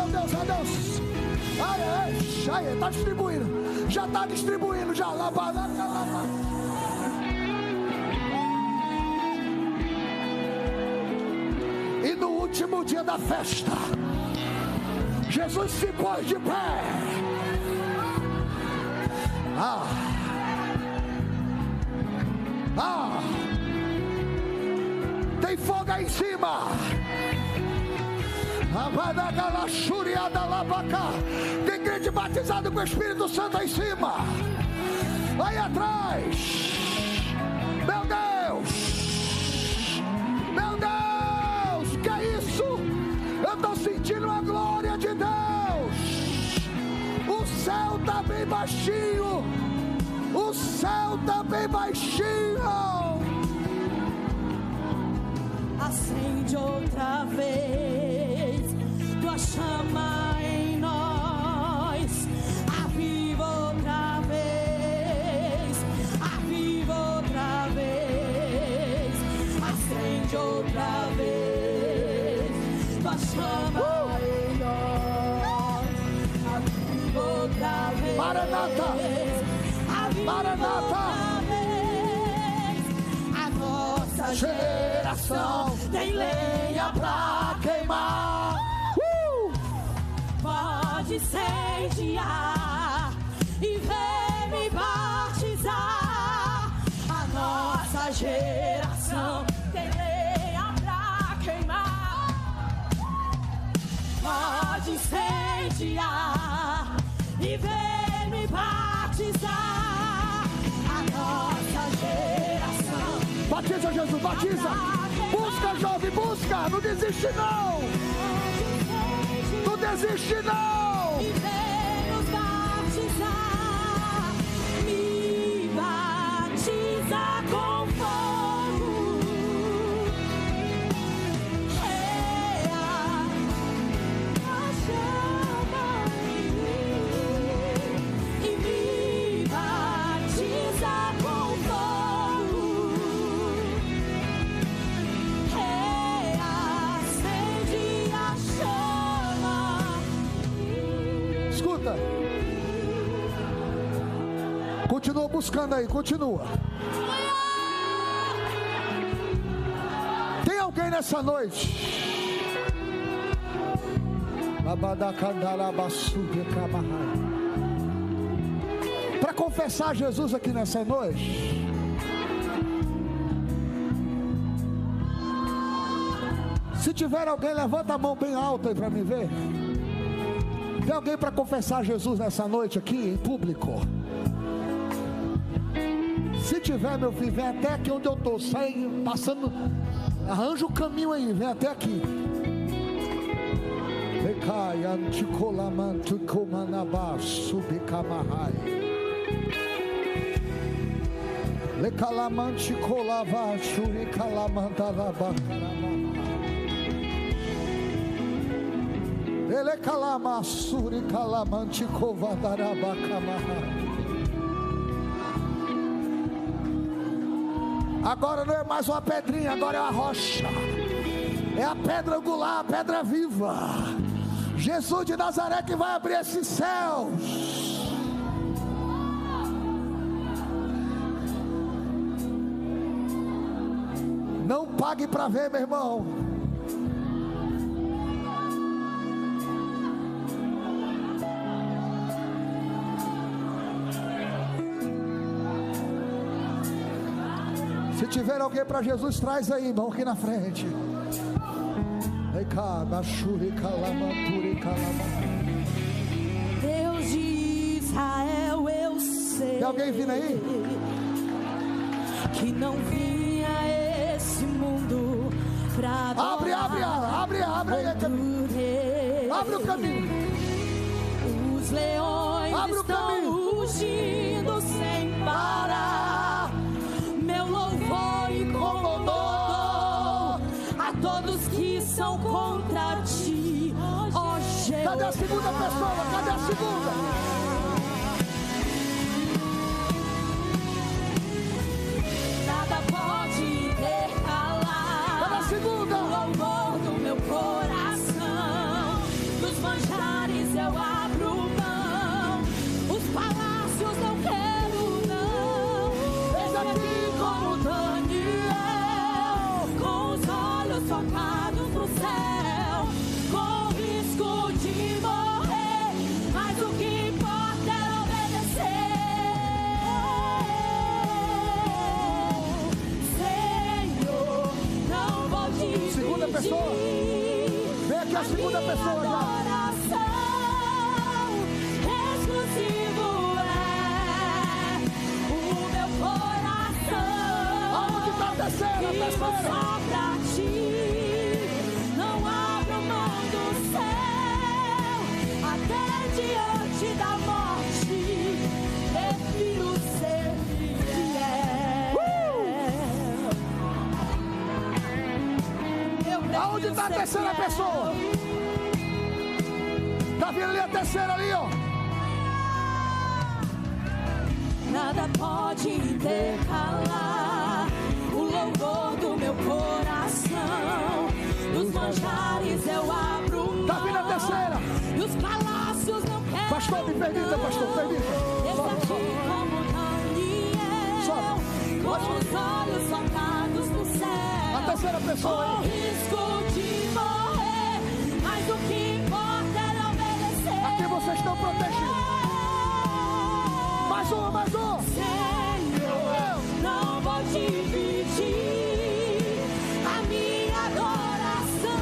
Deus, meu Deus. Ai, está distribuindo. Já está distribuindo. Já. E no último dia da festa, Jesus se pôs de pé. Tem fogo aí em cima. Tem crente batizado com o Espírito Santo aí em cima. Aí atrás. Meu Deus. Meu Deus. Que é isso? Eu estou sentindo a glória de Deus. O céu está bem baixinho. O céu está bem baixinho. Acende outra vez tua chama em nós. Aviva outra vez. Aviva outra vez. Acende outra vez tua chama em nós. Aviva outra vez. Maranata. Aviva Maranata. outra vez. A nossa geração tem lenha pra queimar. Pode incendiar e vem me batizar. A nossa geração tem lenha pra queimar. Pode incendiar e vem me batizar. A nossa geração. Batiza, Jesus, batiza. Busca, jovem, busca. Não desiste, não. Não desiste, não. E vem nos batizar. Me batiza com fogo. A chama em mim. E me batiza com fogo. Acende a chama. Escuta. Continua buscando aí, continua. Tem alguém nessa noite? Para confessar Jesus aqui nessa noite. Se tiver alguém, levanta a mão bem alta aí para me ver. Tem alguém para confessar Jesus nessa noite aqui em público? Se tiver, meu filho, vem até aqui onde eu estou. Sai passando, arranja o caminho aí, vem até aqui. Ele calama suri calamante covadarabacamaha. Agora não é mais uma pedrinha, agora é uma rocha. É a pedra angular, a pedra viva. Jesus de Nazaré que vai abrir esses céus. Não pague para ver, meu irmão. Se tiver alguém para Jesus, traz aí, irmão, aqui na frente. Deus de Israel, eu sei. Tem alguém vindo aí? Que não vinha esse mundo pra Abre aí. Abre o caminho. Os leões Abre o estão caminho. rugindo sem parar. Meu louvor incomodou a todos que são contra ti, ó Jeová. Cadê a segunda pessoa? Cadê a segunda? Nada pode derralar. Cadê a segunda? O louvor do meu coração. Dos manjares eu abro mão. Os palácios não quero não. Eis aqui como Daniel, com os olhos focados no céu, com risco de morrer, mas o que importa é obedecer. Senhor, não vou dividir. Segunda pessoa. Vem aqui a segunda pessoa já. Adoração exclusivo é o meu coração. Aonde está a terceira? Vivo só pra ti, não abro mão do céu, até diante da morte, prefiro ser fiel. Eu prefiro Aonde está a ser terceira fiel. pessoa? Tá vendo ali a terceira ali, ó? Nada pode intercalar o louvor do meu coração. Dos manjares eu abro mão. Tá vindo a terceira. E os palácios não quero. Pastor, me permita, pastor, permita. Esse Sobe, aqui sobe. como Daniel, Sobe. com os olhos focados no céu. A terceira pessoa Com aí. risco de morrer, mas o que importa é obedecer. Aqui vocês estão protegidos. Mais uma, mais uma. Senhor, não vou dividir a minha adoração.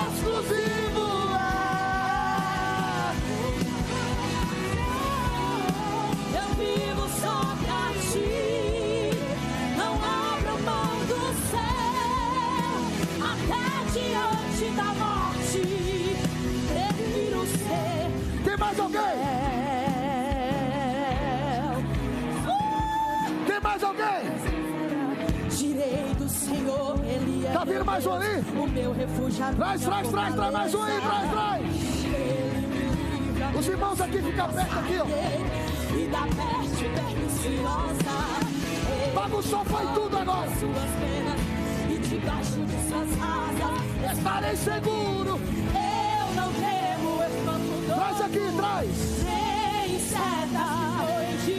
Exclusivo Eu vivo só pra ti, não abro mão do céu, até diante da morte, prefiro ser Tem mais alguém? fiel. Tem mais alguém? Tirei do Senhor, Ele é Tá vindo mais um ali? o meu refúgio. Traz mais um aí, traz. Os irmãos aqui, fica perto aqui, ó. E da peste perniciosa. Bagunçou foi tudo agora. Suas penas e debaixo de suas asas Estarei seguro. eu não temo espanto. Traz aqui, traz. Nem seta noite,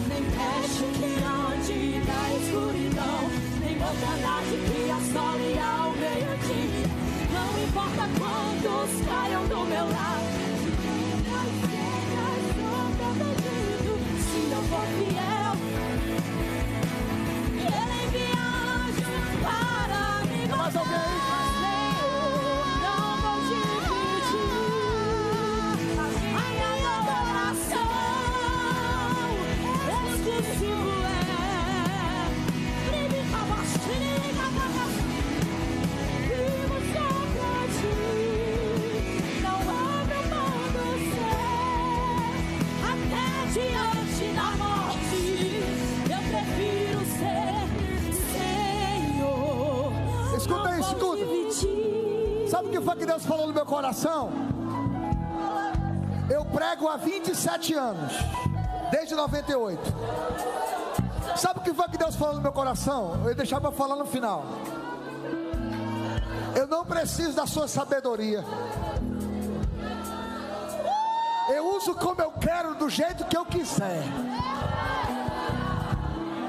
nem peste que ande na escuridão, nem mortandade que assole ao meio-dia. Não importa quantos caiam do meu lado, se eu for fiel, Ele envia anjos para me Tem mais alguém? não vou dividir a minha adoração. Exclusivo é vivo só pra ti, não abro mão do céu, até diante da morte, eu prefiro ser Senhor. Escuta aí, Não vou escuta. dividir. Sabe o que foi que Deus falou no meu coração? Eu prego há 27 anos, desde 98. Sabe o que foi que Deus falou no meu coração? Eu ia deixar para falar no final. Eu não preciso da sua sabedoria. Eu uso como eu quero, do jeito que eu quiser.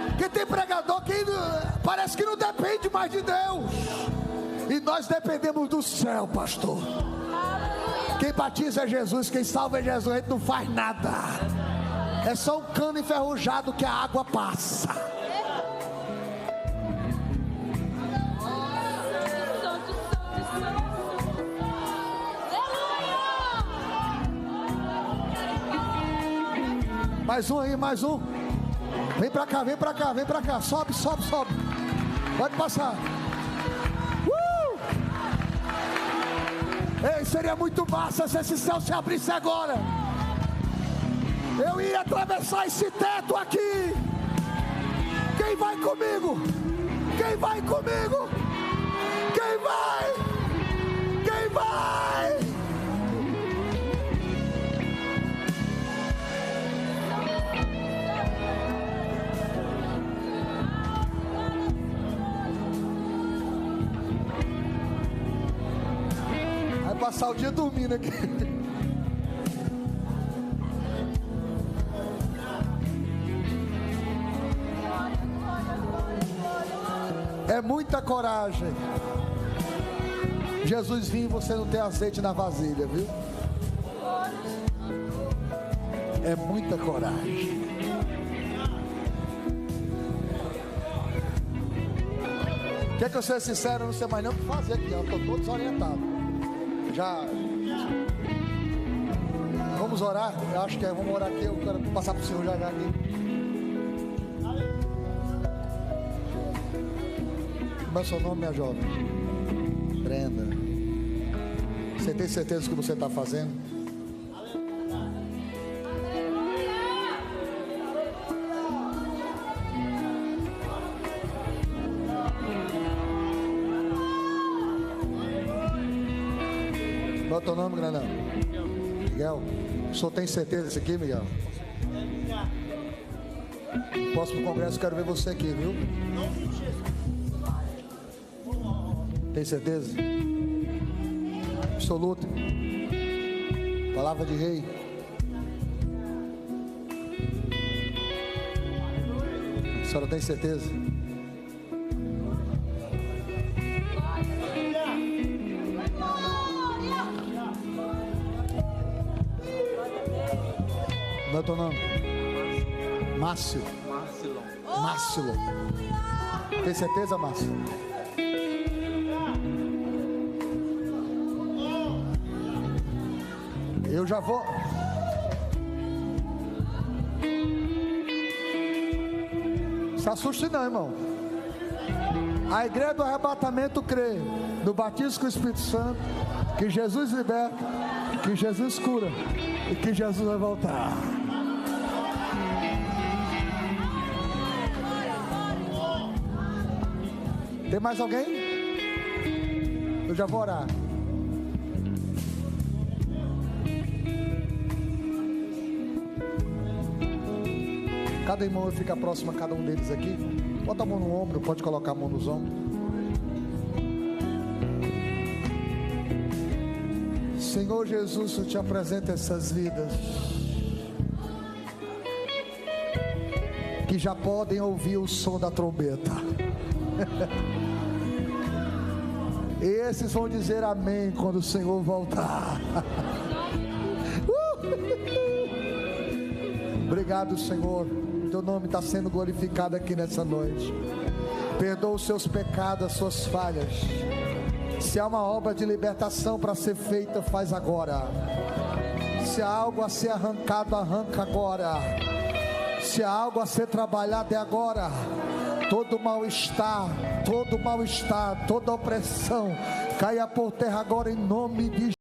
Porque tem pregador que parece que não depende mais de Deus. E nós dependemos do céu, pastor. Quem batiza é Jesus, quem salva é Jesus, a gente não faz nada. É só um cano enferrujado que a água passa. Mais um aí, mais um. Vem pra cá, vem pra cá, vem pra cá. Sobe, sobe, sobe. Pode passar. Ei, seria muito massa se esse céu se abrisse agora. Eu ia atravessar esse teto aqui. Quem vai comigo? Quem vai comigo? Quem vai? Quem vai? Vai passar o dia dormindo aqui. É muita coragem. Jesus vinha e você não tem azeite na vasilha, viu? É muita coragem. Quer que eu seja sincero? Eu não sei mais nem o que fazer aqui. Eu estou todo desorientado. Já. Vamos orar? Eu acho que vamos orar aqui. Eu quero passar para o Senhor já aqui. Como é o seu nome, minha jovem? Brenda. Você tem certeza do que você está fazendo? Qual é o teu nome, grandão? Miguel. O senhor tem certeza disso aqui, Miguel? No próximo congresso eu quero ver você aqui, viu? Tem certeza? Absoluta. Palavra de rei. A senhora tem certeza? Qual é o teu nome? Márcio. Márcio. Tem certeza, Márcio? Eu já vou. Se assuste não, irmão. A igreja do arrebatamento crê no batismo com o Espírito Santo, que Jesus liberta, que Jesus cura e que Jesus vai voltar. Tem mais alguém? Eu já vou orar. Cada irmão fica próximo a cada um deles aqui. Bota a mão no ombro, pode colocar a mão nos ombros. Senhor Jesus, eu te apresento essas vidas que já podem ouvir o som da trombeta. Esses vão dizer amém quando o Senhor voltar. Obrigado, Senhor. Teu nome está sendo glorificado aqui nessa noite. Perdoa os seus pecados, as suas falhas. Se há uma obra de libertação para ser feita, faz agora. Se há algo a ser arrancado, arranca agora. Se há algo a ser trabalhado, é agora. Todo mal-estar, toda opressão caia por terra agora em nome de Jesus.